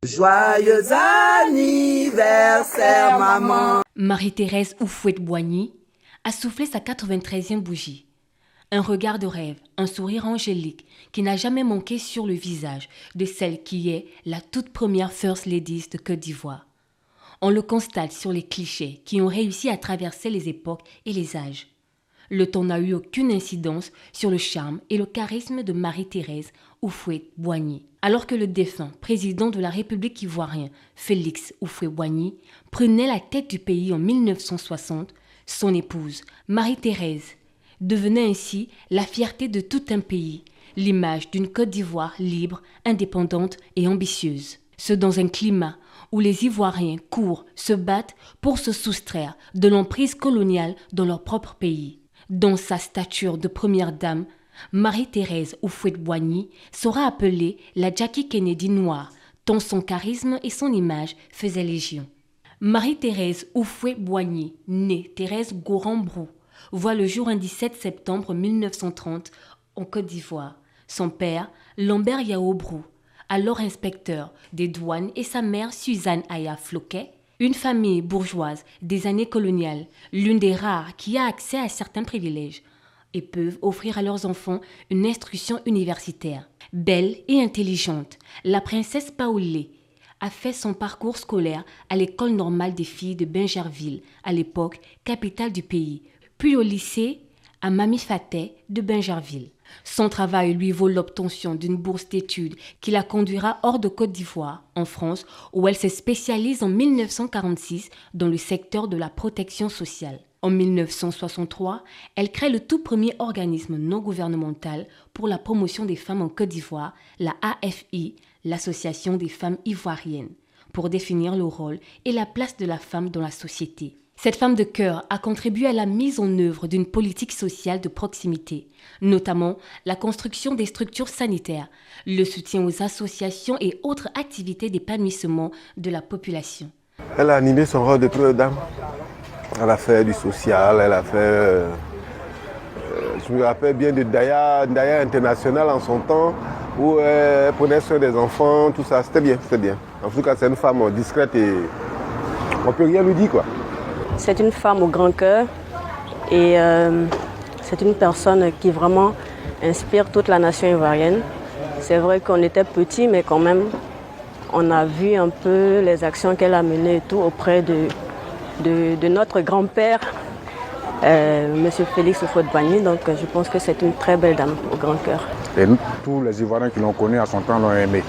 Joyeux anniversaire, maman. Marie-Thérèse Houphouët-Boigny a soufflé sa 93e bougie. Un regard de rêve, un sourire angélique qui n'a jamais manqué sur le visage de celle qui est la toute première First Lady de Côte d'Ivoire. On le constate sur les clichés qui ont réussi à traverser les époques et les âges. Le temps n'a eu aucune incidence sur le charme et le charisme de Marie-Thérèse Houphouët-Boigny. Alors que le défunt président de la République ivoirienne, Félix Houphouët-Boigny, prenait la tête du pays en 1960, son épouse, Marie-Thérèse, devenait ainsi la fierté de tout un pays, l'image d'une Côte d'Ivoire libre, indépendante et ambitieuse. Ce dans un climat où les Ivoiriens courent, se battent pour se soustraire de l'emprise coloniale dans leur propre pays. Dans sa stature de première dame, Marie-Thérèse Houphouët-Boigny sera appelée la Jackie Kennedy noire, tant son charisme et son image faisaient légion. Marie-Thérèse Houphouët-Boigny, née Thérèse Goran-Brou, voit le jour un 17 septembre 1930 en Côte d'Ivoire. Son père, Lambert Yao Brou, alors inspecteur des douanes, et sa mère, Suzanne Aya Floquet, une famille bourgeoise des années coloniales, l'une des rares qui a accès à certains privilèges et peuvent offrir à leurs enfants une instruction universitaire. Belle et intelligente, la princesse Paoulé a fait son parcours scolaire à l'école normale des filles de Bingerville, à l'époque capitale du pays, puis au lycée à Mami Faté de Bingerville. Son travail lui vaut l'obtention d'une bourse d'études qui la conduira hors de Côte d'Ivoire, en France, où elle se spécialise en 1946 dans le secteur de la protection sociale. En 1963, elle crée le tout premier organisme non gouvernemental pour la promotion des femmes en Côte d'Ivoire, la AFI, l'Association des femmes ivoiriennes, pour définir le rôle et la place de la femme dans la société. Cette femme de cœur a contribué à la mise en œuvre d'une politique sociale de proximité, notamment la construction des structures sanitaires, le soutien aux associations et autres activités d'épanouissement de la population. Elle a animé son rôle de première dame. Elle a fait du social, elle a fait... je me rappelle bien de Daya International en son temps, où elle prenait soin des enfants, tout ça, c'était bien, c'était bien. En tout cas, c'est une femme discrète et on ne peut rien lui dire, quoi. C'est une femme au grand cœur et c'est une personne qui vraiment inspire toute la nation ivoirienne. C'est vrai qu'on était petits, mais quand même, on a vu un peu les actions qu'elle a menées et tout auprès de notre grand-père, M. Félix Houphouët-Boigny. Donc je pense que c'est une très belle dame au grand cœur. Et tous les Ivoiriens qui l'ont connue à son temps l'ont aimée.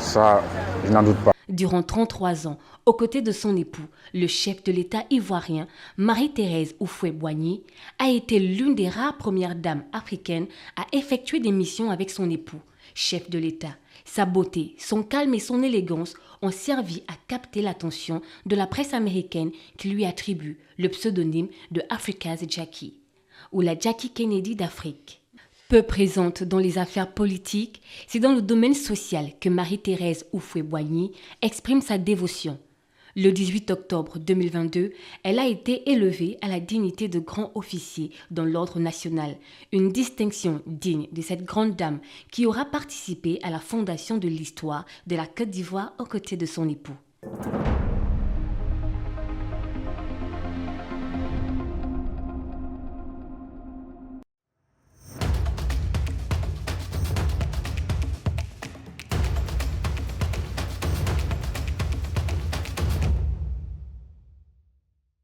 Ça, je n'en doute pas. Durant 33 ans, aux côtés de son époux, le chef de l'État ivoirien, Marie-Thérèse Houphouët-Boigny, a été l'une des rares premières dames africaines à effectuer des missions avec son époux, chef de l'État. Sa beauté, son calme et son élégance ont servi à capter l'attention de la presse américaine qui lui attribue le pseudonyme de Africa's Jackie, ou la Jackie Kennedy d'Afrique. Peu présente dans les affaires politiques, c'est dans le domaine social que Marie-Thérèse Houphouët-Boigny exprime sa dévotion. Le 18 octobre 2022, elle a été élevée à la dignité de grand officier dans l'ordre national, une distinction digne de cette grande dame qui aura participé à la fondation de l'histoire de la Côte d'Ivoire aux côtés de son époux.